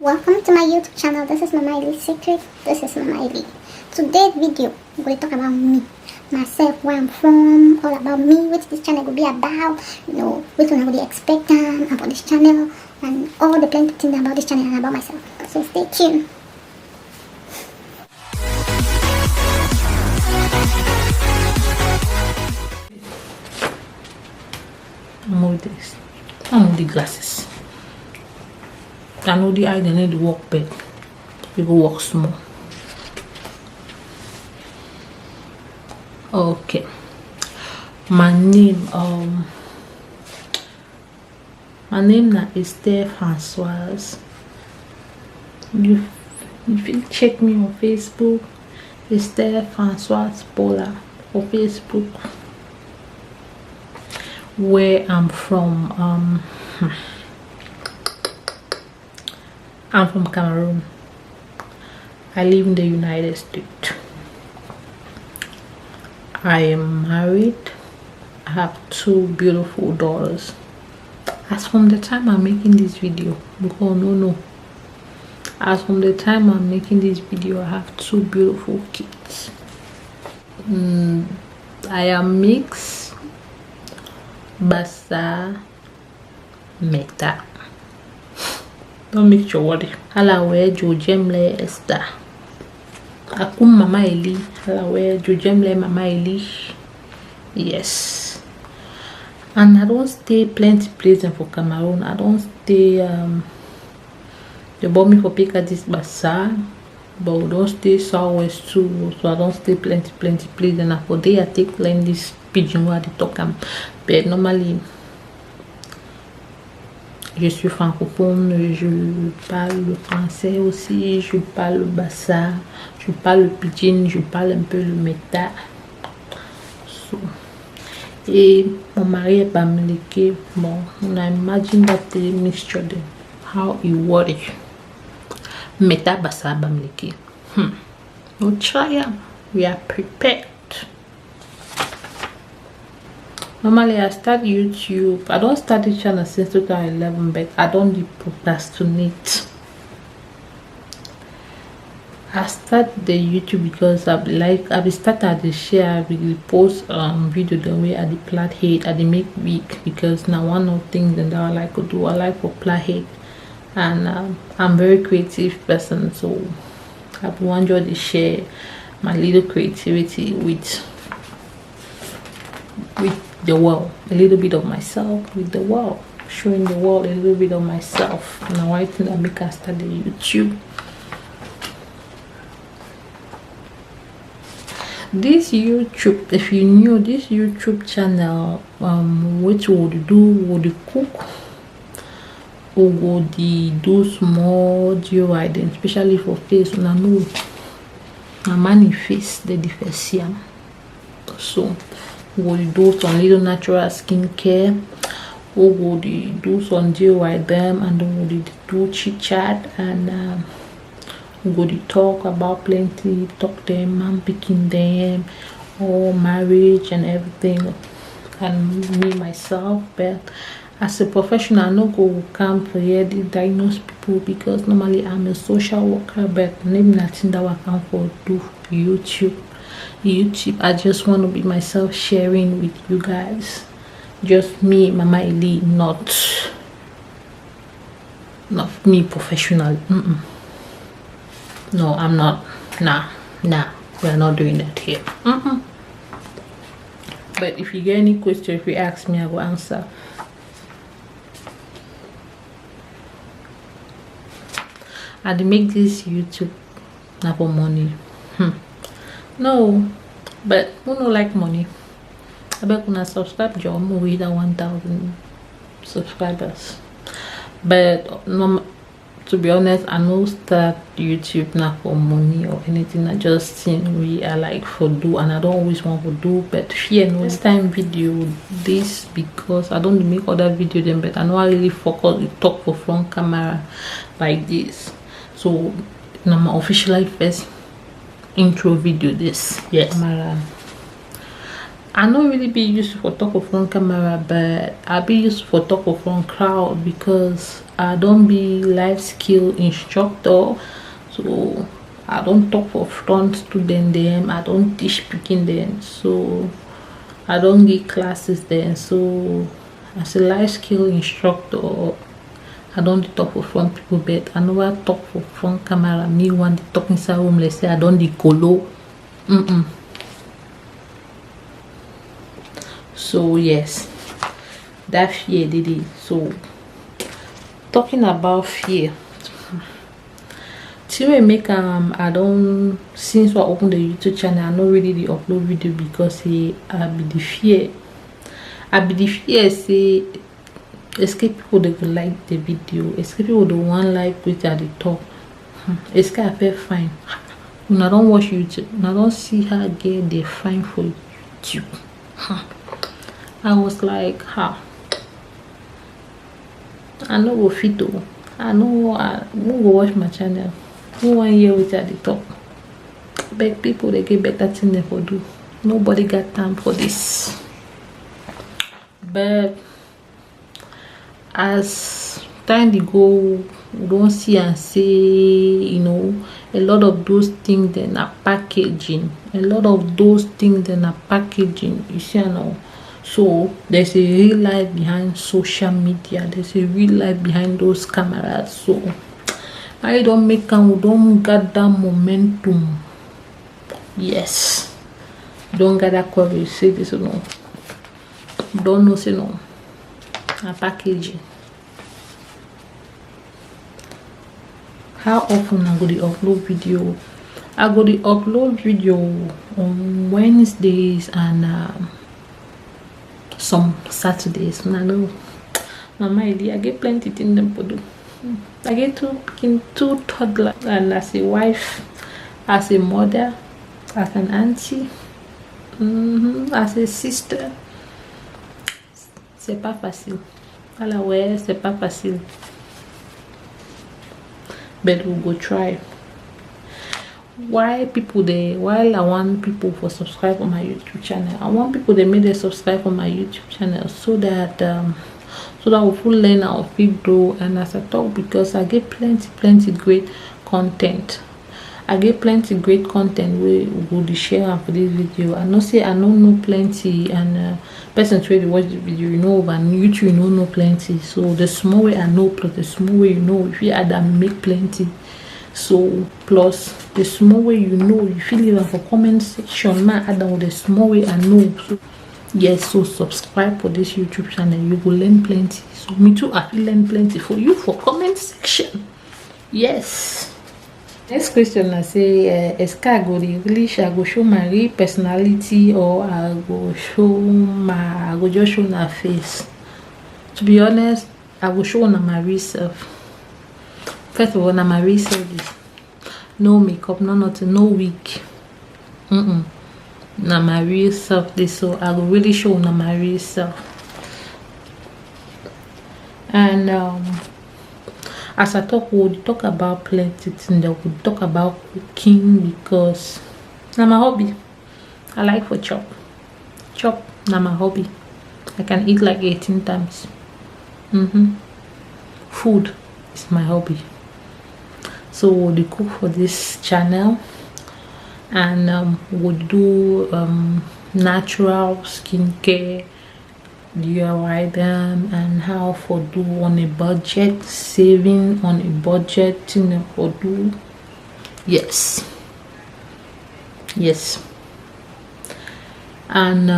Welcome to my YouTube channel. This is Mama Ellie's Secret. This is Mama Ellie. Today's video, we're going to talk about me, myself, where I'm from, all about me, what this channel will be about, what I would expect about this channel, and all the plenty things about this channel and about myself. So stay tuned. I'm with this. I'm with the glasses. I know the eye they need to work big. You go work small. Okay. My name is Esther Francoise. You check me on Facebook. Esther Francoise Paula for Facebook. Where I'm from, I'm from Cameroon. I live in the United States. I am married. I have 2 beautiful daughters. As from the time I'm making this video, as from the time I'm making this video, I have 2 beautiful kids. I am mixed. Basa Meta. Don't make your worry. Halawe Jojemle Esther. Akum Mama Eli. Halawe Jojemle Mama Eli. Yes. And I don't stay plenty places for Cameroon. I don't stay they bought me for pick at this Basa. But we don't stay southwest too. So I don't stay plenty places. And for day I take learn this Pidgin where they talk. But normally, je suis francophone, je parle le français aussi, je parle le bassa, je parle le Pidgin, je parle un peu le meta. So, et mon mari est bamileke. Bon, on a imagine that the mixture de how it works. Meta bassa bamileke. We'll try. We are prepared. Normally I start YouTube. I don't start the channel since 2011, but I don't procrastinate. I start the YouTube because I started to share, I post video the way I plait head, I make wig, because now one of the things that I like to do, I like to plait head, and I'm very creative person, so I want you to share my little creativity with the world, a little bit of myself with the world, showing the world a little bit of myself. And now I think that make us start the YouTube. This YouTube, if you knew this YouTube channel, which would do, would cook, or would do small DIY, especially for face, and I know I manifest the difference. So would do some little natural skincare, or would do some DIY them, and would do chit chat, and would talk about plenty, talk them, man picking them, or marriage and everything, and me myself. But as a professional, I no go come for here to diagnose people, because normally I'm a social worker, but maybe nothing that I can for do YouTube. I just want to be myself, sharing with you guys, just me, Mama Ellie, not me professionally. No, I'm not. Nah, we're not doing that here. But if you get any question, if you ask me, I will answer. I make this YouTube not for money. No, but who no like money? I bet when I subscribe, Joe, I'm with 1,000 subscribers. But no, to be honest, I know start YouTube not for money or anything. I just think I like for do, and I don't always want to do. But fear no this time video this, because I don't make other video them, but I know I really focus talk for front camera like this. So now my official first intro video this. Yes, camera. I don't really be used for talk of front camera, but I be used for talk of front crowd, because I don't be life skill instructor, so I don't talk for front student them. I don't teach speaking them, so I don't give classes then. So as a life skill instructor, I don't talk for front people, but I never talk for front camera. Me want to talk inside room, let's say I don't the colo. So yes, that fear did it. So talking about fear, till make I don't, since I opened the YouTube channel, I not really the upload video because I be the fear. I be the fear say escape people they will like the video, escape people the one like which at the top. Escape I feel fine. When I don't watch YouTube, when I don't see her get they fine for YouTube. I was like, I know go fit though. I know I won't go watch my channel. Who 1 year with at the top. Beg people they get better thing they for do. Nobody got time for this. But as time they go, we don't see and say, you know, a lot of those things then are packaging. A lot of those things then are packaging. You see now. So there's a real life behind social media. There's a real life behind those cameras. So I don't make and we don't gather momentum. Yes. Don't gather courage. Say this or no. Don't know say no. A packaging. How often I go to upload video? I go to upload video on Wednesdays and some Saturdays. I know mama I get plenty things them to do. I get two toddlers, and as a wife, as a mother, as an auntie, as a sister. C'est pas facile. Alors ouais, c'est pas facile. But we'll go try. Why people they, while I want people for subscribe on my YouTube channel, I want people they make them subscribe on my YouTube channel so that we full learn our feed grow. And as I talk, because I get plenty great content. I get plenty great content we will share for this video. I know say I don't know plenty, and person try to watch the video, you know, but YouTube you know plenty. So the small way I know plus the small way you know, if you add and make plenty. So plus the small way you know, you feel even for comment section, man, add down the small way I know. So yes, so subscribe for this YouTube channel, you will learn plenty. So me too, I will learn plenty for you for comment section. Yes. Next question I say, Eska I go the English, I go show my real personality, or I go just show my face. To be honest, I will show my real self. First of all, my real self is no makeup, no nothing, no wig. Na my real self this, so I will really show my real self. And as I talk, we'll talk about plenty things. We'll talk about cooking because na my hobby. I like for chop na my hobby. I can eat like 18 times. Food is my hobby. So we'll cook for this channel, and we'll do natural skincare, DIY them, and how for do on a budget, saving on a budget thing for do. Yes. And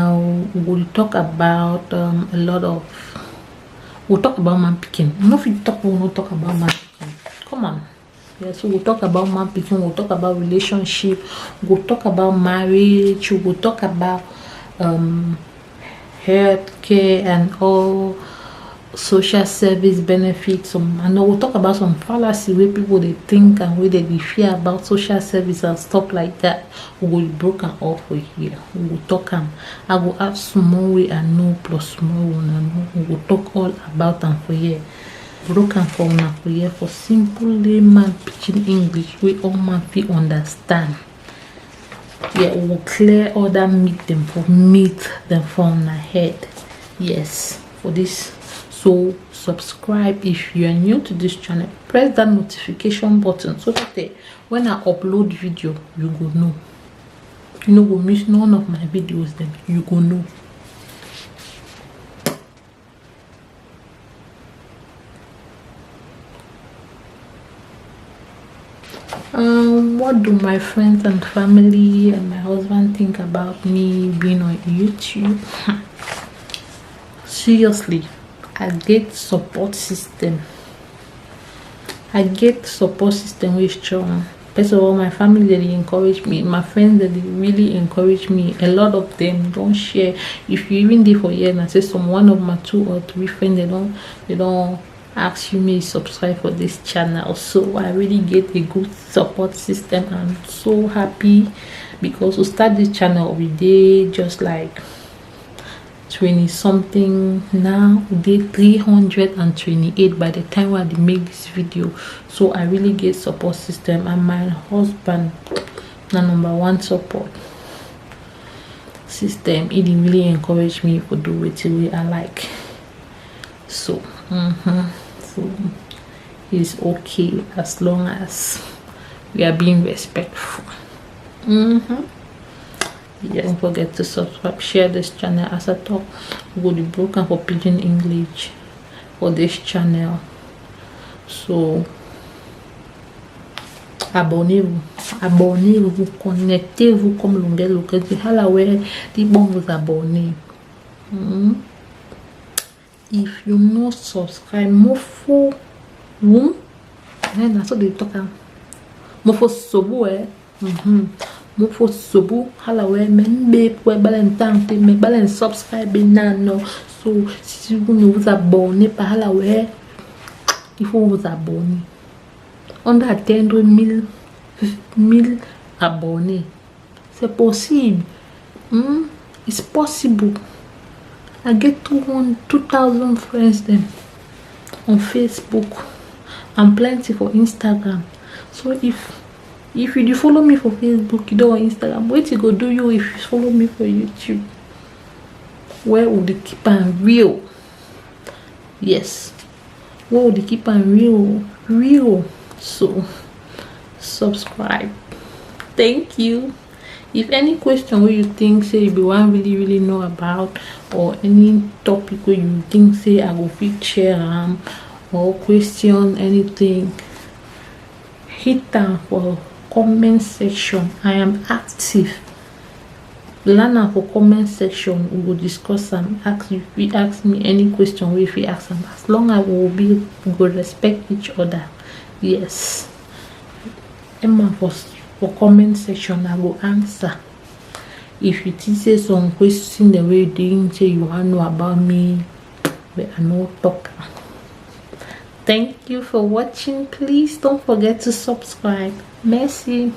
we'll talk about a lot of, we'll talk about man picking. If we will not talk about man picking. Come on. Yeah, so we'll talk about man picking, we'll talk about relationship, we'll talk about marriage, we'll talk about healthcare and all social service benefits. I know we'll talk about some fallacy where people they think and where they fear about social service and stuff like that. We will broken off for here. We will talk I will have small way I know plus small one I know. We will talk all about them for here. Broken for una for here for simple layman Pidgin English we all man fit understand. Yeah, we will clear all that meat them from our head. Yes, for this. So So subscribe if you are new to this channel. Press that notification button so that when I upload video, you go know. You no go miss none of my videos. Then you go know. What do my friends and family and my husband think about me being on YouTube? Seriously, I get support system. With strong. First of all, my family, they encourage me. My friends, they really encourage me. A lot of them don't share. If you even did for years and I say one of my 2 or 3 friends, they don't ask you may subscribe for this channel. So I really get a good support system. I'm so happy because to start this channel we did just like 20 something. Now we did 328 by the time I make this video. So I really get support system, and my husband the #1 support system. It really encouraged me to do it the way I like. So so it's okay as long as we are being respectful. Yeah, don't forget to subscribe, share this channel. As I talk, we will be broken for Pidgin English for this channel. So abonnez-vous, connectez-vous comme l'onglet Halawe, the bon vous abonner. If you no subscribe, mofo room, that's what they talk about. Mofo sobu mofo sobu Halawe men be pour balentante mais balen subscribe non. So si vous ne vous abonnez pas Halawe, il faut vous abonner. On doit atteindre 1000 abonnés. C'est possible. It's possible. I get 2,000 friends then on Facebook and plenty for Instagram. So if you follow me for Facebook, you don't on Instagram, what you go do you if you follow me for YouTube? Where would you keep on real? Yes. Where would you keep on real? So subscribe. Thank you. If any question where you think say you want really know about, or any topic where you think say I will fit share or question anything, hit down for comment section. I am active. Learn for comment section. We will discuss and ask you. If you ask me any question, if you ask them, as long as we will respect each other. Yes. Emma for comment section, I will answer. If you say some question the way you didn't say you want to know about me, but I no talk. Thank you for watching. Please don't forget to subscribe. Merci.